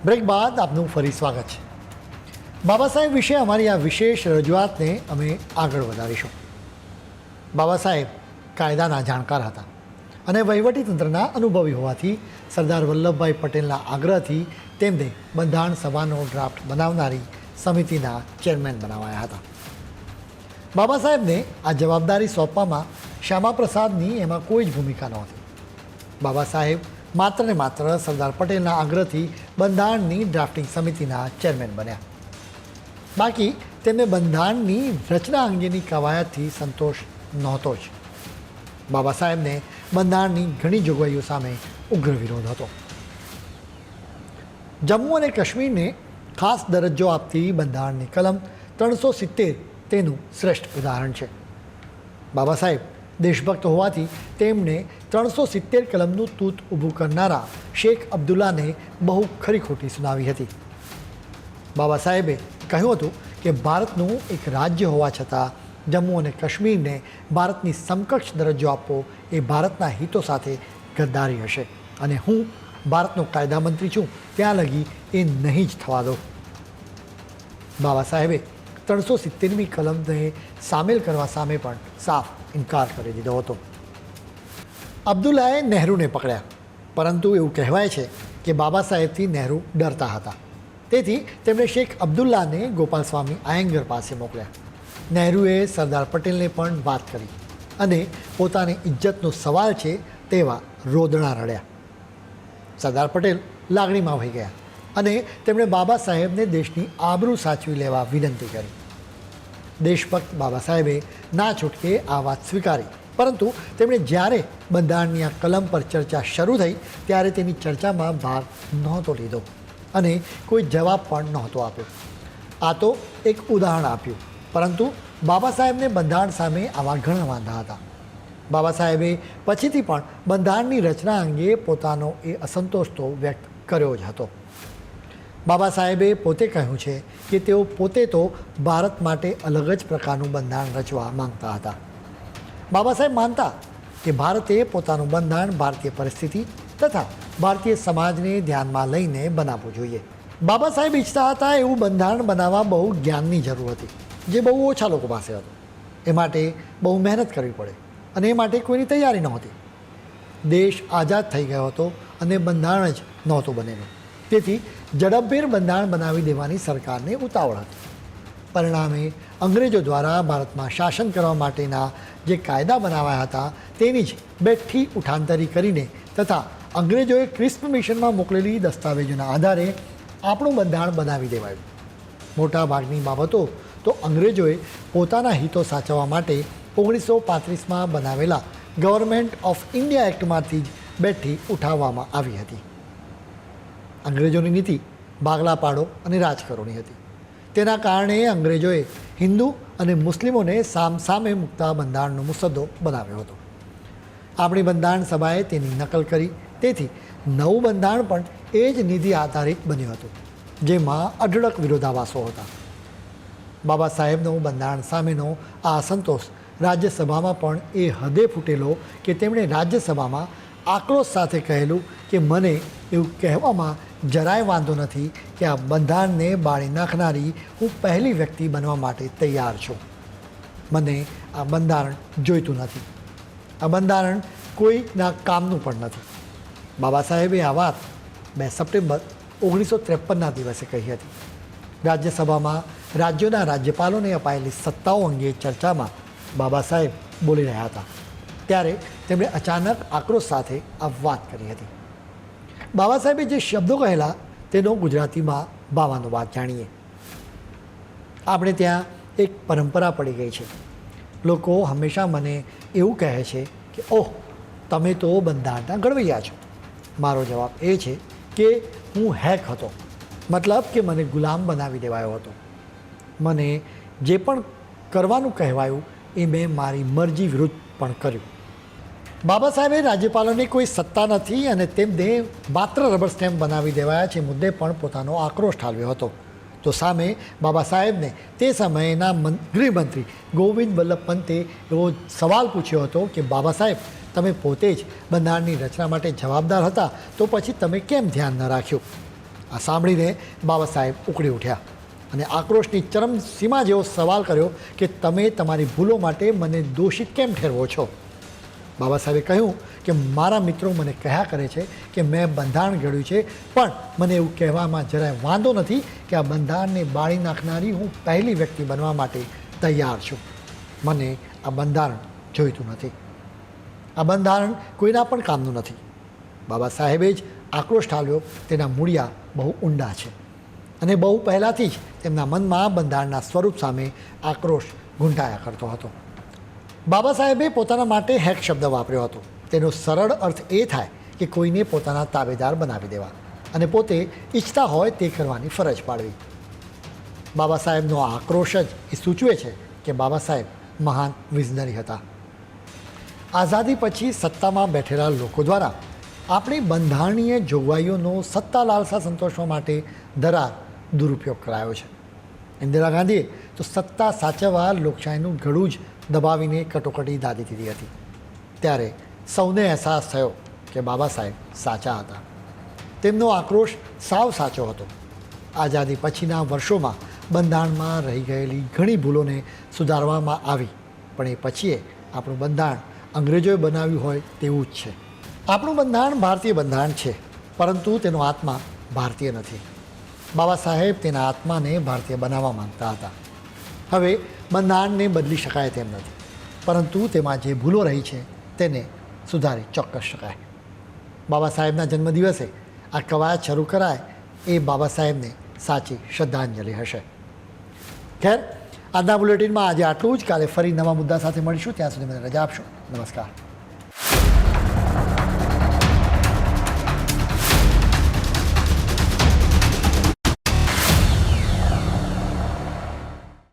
Break બાદ આપનું ફરી સ્વાગત છે. બાબા સાહેબ વિશે અમારી આ વિશેષ રજૂઆતને અમે આગળ વધારીશું. બાબા સાહેબ કાયદાના જાણકાર હતા અને વહીવટીતંત્રના અનુભવી હોવાથી સરદાર વલ્લભભાઈ પટેલના આગ્રહથી તેમને બંધારણ સભાનો ડ્રાફ્ટ બનાવનારી સમિતિના ચેરમેન બનાવાયા હતા. બાબા સાહેબને આ જવાબદારી સોંપવામાં શ્યામાપ્રસાદની એમાં કોઈ જ ભૂમિકા નહોતી. બાબા સાહેબ માત્ર ને માત્ર સરદાર પટેલના આગ્રહથી બંધારણની ડ્રાફ્ટિંગ સમિતિના ચેરમેન બન્યા. બાકી તેમને બંધારણની રચના અંગેની કવાયતથી સંતોષ નહોતો જ. બાબા સાહેબને બંધારણની ઘણી જોગવાઈઓ સામે ઉગ્ર વિરોધ હતો. જમ્મુ અને કાશ્મીરને ખાસ દરજ્જો આપતી બંધારણની કલમ 370 તેનું શ્રેષ્ઠ ઉદાહરણ છે. બાબા સાહેબ દેશભક્ત હોવાથી તેમણે 370 કલમનું તૂત ઊભું કરનારા શેખ અબ્દુલ્લાને બહુ ખરી ખોટી સુનાવી હતી. બાબા સાહેબે કહ્યું હતું કે ભારતનું એક રાજ્ય હોવા છતાં જમ્મુ અને કાશ્મીરને ભારતની સમકક્ષ દરજ્જો આપવો એ ભારતના હિતો સાથે ગદ્દારી હશે અને હું ભારતનો કાયદા મંત્રી છું ત્યાં લગી એ નહીં જ થવા દો. બાબા સાહેબે 370મી કલમને સામેલ કરવા સામે પણ સાફ ઇનકાર કરી દીધો હતો. અબ્દુલ્લાએ નહેરુને પકડ્યા, પરંતુ એવું કહેવાય છે કે બાબા સાહેબથી નહેરુ ડરતા હતા. તેથી તેમણે શેખ અબ્દુલ્લાને ગોપાલ સ્વામી આયંગર પાસે મોકલ્યા. નહેરુએ સરદાર પટેલને પણ વાત કરી અને પોતાની ઇજ્જતનો સવાલ છે તેવા રોદણા રડ્યા. સરદાર પટેલ લાગણીમાં વહી ગયા અને તેમણે બાબા સાહેબને દેશની આબરૂ સાચવી લેવા વિનંતી કરી. દેશભક્ત બાબા સાહેબે ના છૂટકે આ વાત સ્વીકારી, પરંતુ તેમણે જ્યારે બંધારણની આ કલમ પર ચર્ચા શરૂ થઈ ત્યારે તેની ચર્ચામાં ભાગ નહોતો લીધો અને કોઈ જવાબ પણ નહોતો આપ્યો. આ તો એક ઉદાહરણ આપ્યું, પરંતુ બાબા સાહેબને બંધારણ સામે આવા ઘણા વાંધા હતા. બાબા સાહેબે પછીથી પણ બંધારણની રચના અંગે પોતાનો એ અસંતોષ તો વ્યક્ત કર્યો જ હતો. બાબા સાહેબે પોતે કહ્યું છે કે તેઓ પોતે તો ભારત માટે અલગ જ પ્રકારનું બંધારણ રચવા માંગતા હતા. બાબા સાહેબ માનતા કે ભારતે પોતાનું બંધારણ ભારતીય પરિસ્થિતિ તથા ભારતીય સમાજને ધ્યાનમાં લઈને બનાવવું જોઈએ. બાબા સાહેબ ઈચ્છતા હતા એવું બંધારણ બનાવવા બહુ જ્ઞાનની જરૂર હતી, જે બહુ ઓછા લોકો પાસે હતું. એ માટે બહુ મહેનત કરવી પડે અને એ માટે કોઈની તૈયારી નહોતી. દેશ આઝાદ થઈ ગયો હતો અને બંધારણ જ નહોતું બનેલું. તેથી ઝડપભેર બંધારણ બનાવી દેવાની સરકારને ઉતાવળ હતી. પરિણામે અંગ્રેજો દ્વારા ભારતમાં શાસન કરવા માટેના જે કાયદા બનાવાયા હતા તેની જ બેઠી ઉઠાંતરી કરીને તથા અંગ્રેજોએ ક્રિસ્પ મિશનમાં મોકલેલી દસ્તાવેજોના આધારે આપણું બંધારણ બનાવી દેવાયું. મોટાભાગની બાબતો તો અંગ્રેજોએ પોતાના હિતો સાચવવા માટે 1935માં બનાવેલા ગવર્મેન્ટ ઓફ ઇન્ડિયા એક્ટમાંથી જ બેઠી ઉઠાવવામાં આવી હતી. અંગ્રેજોની નીતિ ભાગલા પાડો અને રાજ કરોની હતી. તેના કારણે અંગ્રેજોએ હિન્દુ અને મુસ્લિમોને સામસામે મૂકતા બંધારણનો મુસદ્દો બનાવ્યો હતો. આપણી બંધારણ સભાએ તેની નકલ કરી, તેથી નવું બંધારણ પણ એ જ નીતિ આધારિત બન્યું હતું, જેમાં અઢળક વિરોધાભાસો હતા. બાબા સાહેબનો બંધારણ સામેનો આ અસંતોષ રાજ્યસભામાં પણ એ હદે ફૂટેલો કે તેમણે રાજ્યસભામાં આક્રોશ સાથે કહેલું કે મને એવું કહેવામાં જરાય વાંધો નથી કે આ બંધારણને બાળી નાખનારી હું પહેલી વ્યક્તિ બનવા માટે તૈયાર છું. મને આ બંધારણ જોઈતું નથી. આ બંધારણ કોઈના કામનું પણ નથી. બાબા સાહેબે આ વાત 2 સપ્ટેમ્બર 1953ના દિવસે કહી હતી. રાજ્યસભામાં રાજ્યોના રાજ્યપાલોને અપાયેલી સત્તાઓ અંગે ચર્ચામાં બાબા સાહેબ બોલી રહ્યા હતા ત્યારે તેમણે અચાનક આક્રોશ સાથે આ વાત કરી હતી. બાબા સાહેબે જે શબ્દો કહેલા તેનો ગુજરાતીમાં ભાવાનુવાદ જાણીએ. આપણે ત્યાં એક પરંપરા પડી ગઈ છે. લોકો હંમેશા મને એવું કહે છે કે ઓહ, તમે તો બંધારણના ઘડવૈયા છો. મારો જવાબ એ છે કે હું હેક હતો, મતલબ કે મને ગુલામ બનાવી દેવાયો હતો. મને જે પણ કરવાનું કહેવાયું એ મેં મારી મરજી વિરુદ્ધ પણ કર્યું. બાબા સાહેબે રાજ્યપાલોને કોઈ સત્તા નથી અને તેમને માત્ર રબર સ્ટેમ્પ બનાવી દેવાયા છે મુદ્દે પણ પોતાનો આક્રોશ ઠાલવ્યો હતો. તો સામે બાબા સાહેબને તે સમયના ગૃહમંત્રી ગોવિંદ વલ્લભ પંતે એવો સવાલ પૂછ્યો હતો કે બાબા સાહેબ, તમે પોતે જ બંધારણની રચના માટે જવાબદાર હતા તો પછી તમે કેમ ધ્યાન ન રાખ્યું? આ સાંભળીને બાબા સાહેબ ઉકળી ઉઠ્યા અને આક્રોશની ચરમ સીમા જેવો સવાલ કર્યો કે તમે તમારી ભૂલો માટે મને દોષિત કેમ ઠેરવો છો? બાબા સાહેબે કહ્યું કે મારા મિત્રો મને કહ્યા કરે છે કે મેં બંધારણ ઘડ્યું છે, પણ મને એવું કહેવામાં જરાય વાંધો નથી કે આ બંધારણને બાળી નાખનારી હું પહેલી વ્યક્તિ બનવા માટે તૈયાર છું. મને આ બંધારણ જોઈતું નથી. આ બંધારણ કોઈના પણ કામનું નથી. બાબા સાહેબે જ આક્રોશ ઠાલવ્યો. તેના મૂળિયા બહુ ઊંડા છે અને બહુ પહેલાંથી જ તેમના મનમાં બંધારણના સ્વરૂપ સામે આક્રોશ ઘૂંટાયા કરતો હતો. બાબા સાહેબે પોતાના માટે હેક શબ્દ વાપર્યો હતો. તેનો સરળ અર્થ એ થાય કે કોઈને પોતાના તાબેદાર બનાવી દેવા અને પોતે ઈચ્છતા હોય તે કરવાની ફરજ પાડવી. બાબા સાહેબનો આક્રોશ જ એ સૂચવે છે કે બાબા સાહેબ મહાન વિઝનરી હતા. આઝાદી પછી સત્તામાં બેઠેલા લોકો દ્વારા આપણી બંધારણીય જોગવાઈઓનો સત્તા લાલસા સંતોષવા માટે દુરુપયોગ કરાયો છે. ઇન્દિરા ગાંધીએ તો સત્તા સાચવવા લોકશાહીનું ગળું જ દબાવીને કટોકટી દાદી દીધી હતી. ત્યારે સૌને અહેસાસ થયો કે બાબા સાહેબ સાચા હતા. તેમનો આક્રોશ સાવ સાચો હતો. આઝાદી પછીના વર્ષોમાં બંધારણમાં રહી ગયેલી ઘણી ભૂલોને સુધારવામાં આવી, પણ એ પછીએ આપણું બંધારણ અંગ્રેજોએ બનાવ્યું હોય તેવું જ છે. આપણું બંધારણ ભારતીય બંધારણ છે, પરંતુ તેનો આત્મા ભારતીય નથી. બાબા સાહેબ તેના આત્માને ભારતીય બનાવવા માંગતા હતા. હવે બંધારણને બદલી શકાય તેમ નથી, પરંતુ તેમાં જે ભૂલો રહી છે તેને સુધારી ચોક્કસ શકાય. બાબા સાહેબના જન્મદિવસે આ કવાયત શરૂ કરાય એ બાબા સાહેબને સાચી શ્રદ્ધાંજલિ હશે. ખેર, આજના બુલેટિનમાં આજે આટલું જ. કાલે ફરી નવા મુદ્દા સાથે મળીશું. ત્યાં સુધી મને રજા આપશો. નમસ્કાર.